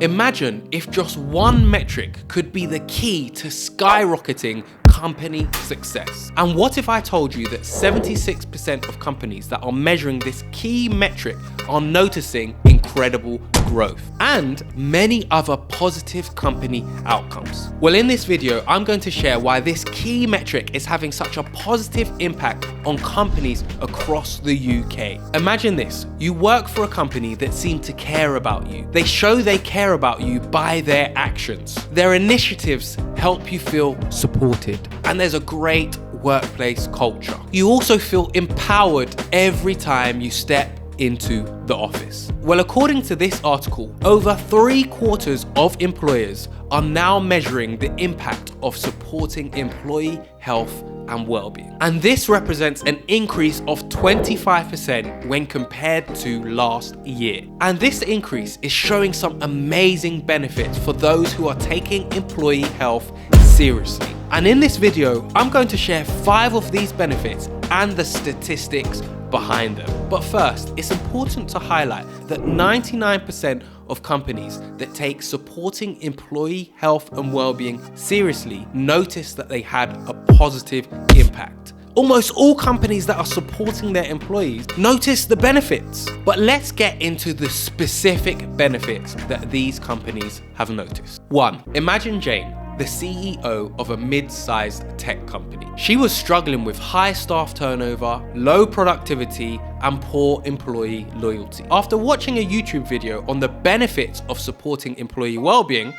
Imagine if just one metric could be the key to skyrocketing company success. And what if I told you that 76% of companies that are measuring this key metric are noticing incredible growth and many other positive company outcomes? Well, in this video, I'm going to share why this key metric is having such a positive impact on companies across the UK. Imagine this: you work for a company that seems to care about you. They show they care about you by their actions. Their initiatives help you feel supported, and there's a great workplace culture. You also feel empowered every time you step into the office. Well, according to this article, over 3/4 of employers are now measuring the impact of supporting employee health and well-being. And this represents an increase of 25% when compared to last year. And this increase is showing some amazing benefits for those who are taking employee health seriously. And in this video, I'm going to share 5 of these benefits and the statistics behind them. But first, it's important to highlight that 99% of companies that take supporting employee health and well-being seriously notice that they had a positive impact. Almost all companies that are supporting their employees notice the benefits. But let's get into the specific benefits that these companies have noticed. 1. Imagine Jane, the CEO of a mid-sized tech company. She was struggling with high staff turnover, low productivity, and poor employee loyalty. After watching a YouTube video on the benefits of supporting employee well-being,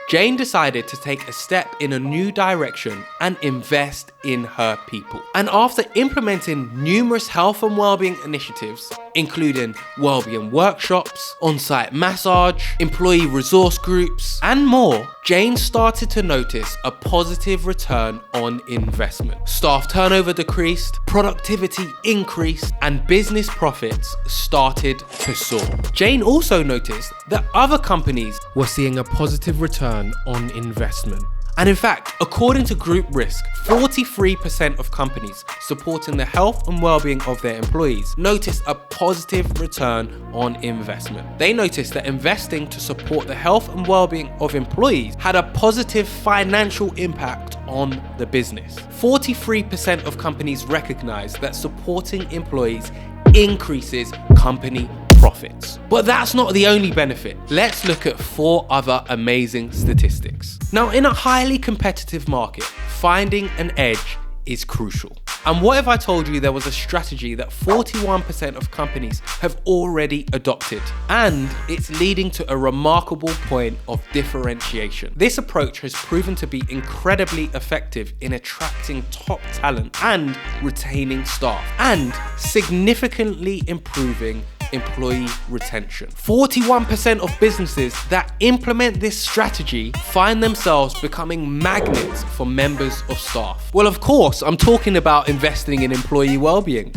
Jane decided to take a step in a new direction and invest in her people. And after implementing numerous health and well-being initiatives, including well-being workshops, on-site massage, employee resource groups, and more, Jane started to notice a positive return on investment. Staff turnover decreased, productivity increased, and business profits started to soar. Jane also noticed that other companies were seeing a positive return on investment. And in fact, according to Group Risk, 43% of companies supporting the health and well-being of their employees noticed a positive return on investment. They noticed that investing to support the health and well-being of employees had a positive financial impact on the business. 43% of companies recognize that supporting employees increases company profits. But that's not the only benefit. Let's look at 4 other amazing statistics. Now, in a highly competitive market, finding an edge is crucial. And what if I told you there was a strategy that 41% of companies have already adopted, and it's leading to a remarkable point of differentiation? This approach has proven to be incredibly effective in attracting top talent and retaining staff, and significantly improving employee retention. 41% of businesses that implement this strategy find themselves becoming magnets for members of staff. Well, of course, I'm talking about investing in employee well-being.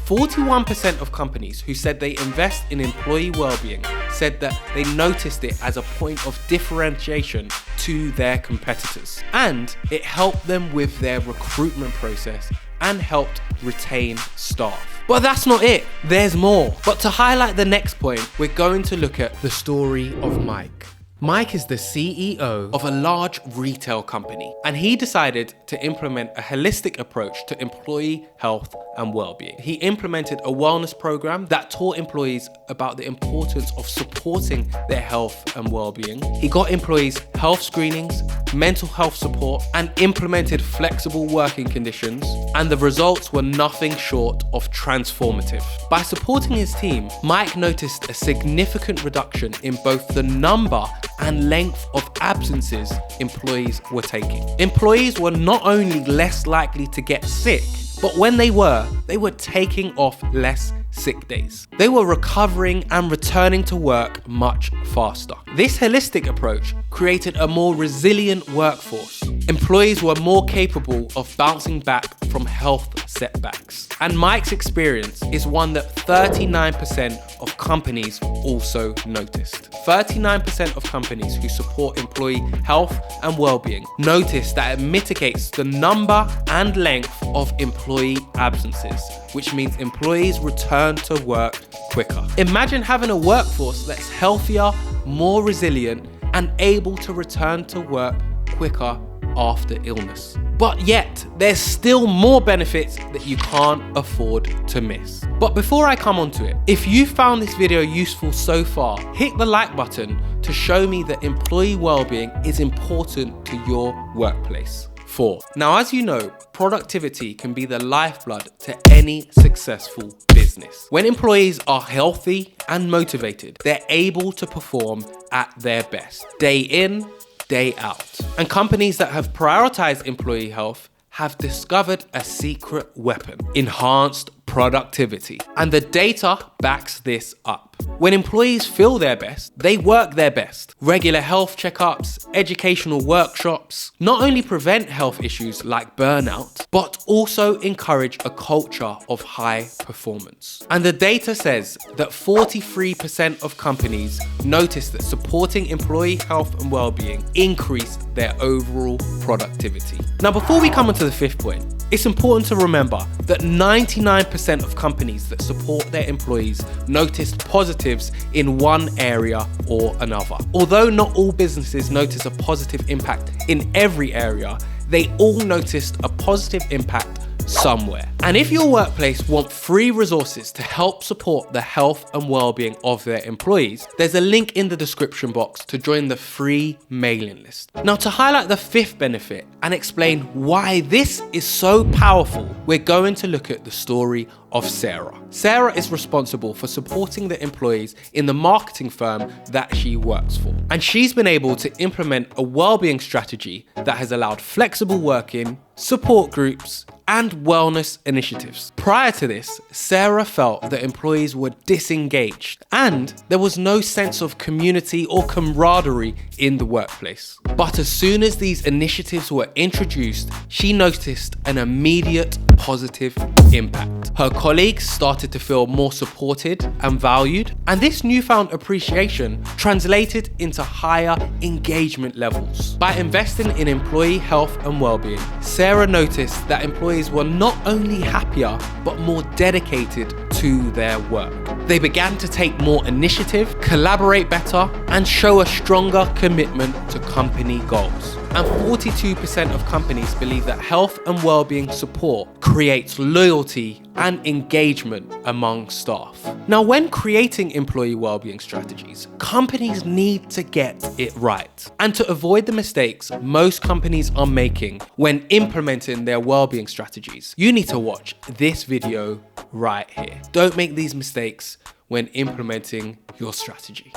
41% of companies who said they invest in employee well-being said that they noticed it as a point of differentiation to their competitors, and it helped them with their recruitment process and helped retain staff. But that's not it, there's more. But to highlight the next point, we're going to look at the story of Mike. Mike is the CEO of a large retail company, and he decided to implement a holistic approach to employee health and well-being. He implemented a wellness program that taught employees about the importance of supporting their health and well-being. He got employees health screenings, mental health support, and implemented flexible working conditions, and the results were nothing short of transformative. By supporting his team, Mike noticed a significant reduction in both the number and length of absences employees were taking. Employees were not only less likely to get sick, but when they were taking off less sick days. They were recovering and returning to work much faster. This holistic approach created a more resilient workforce. Employees were more capable of bouncing back from health setbacks. And Mike's experience is one that 39% of companies also noticed. 39% of companies who support employee health and well-being notice that it mitigates the number and length of employee absences, which means employees return to work quicker. Imagine having a workforce that's healthier, more resilient, and able to return to work quicker after illness. But yet, there's still more benefits that you can't afford to miss. But before I come onto it, if you found this video useful so far, hit the like button to show me that employee well-being is important to your workplace. 4. Now, as you know, productivity can be the lifeblood to any successful business. When employees are healthy and motivated, they're able to perform at their best, day in, day out. And companies that have prioritized employee health have discovered a secret weapon: enhanced productivity. And the data backs this up. When employees feel their best, they work their best. Regular health checkups, educational workshops not only prevent health issues like burnout, but also encourage a culture of high performance. And the data says that 43% of companies noticed that supporting employee health and well-being increased their overall productivity. Now, before we come on to the 5th point, it's important to remember that 99% of companies that support their employees noticed positives in one area or another. Although not all businesses notice a positive impact in every area, they all noticed a positive impact somewhere. And if your workplace want free resources to help support the health and well-being of their employees, there's a link in the description box to join the free mailing list. Now, to highlight the 5th benefit and explain why this is so powerful, we're going to look at the story of Sarah. Sarah is responsible for supporting the employees in the marketing firm that she works for. And she's been able to implement a well-being strategy that has allowed flexible working, support groups, and wellness initiatives. Prior to this, Sarah felt that employees were disengaged and there was no sense of community or camaraderie in the workplace. But as soon as these initiatives were introduced, she noticed an immediate positive impact. Her colleagues started to feel more supported and valued, and this newfound appreciation translated into higher engagement levels. By investing in employee health and well-being, Sarah noticed that employees were not only happier, but more dedicated to their work. They began to take more initiative, collaborate better, and show a stronger commitment to company goals. And 42% of companies believe that health and well-being support creates loyalty and engagement among staff. Now, when creating employee well-being strategies, companies need to get it right. And to avoid the mistakes most companies are making when implementing their well-being strategies, you need to watch this video right here. Don't make these mistakes when implementing your strategy.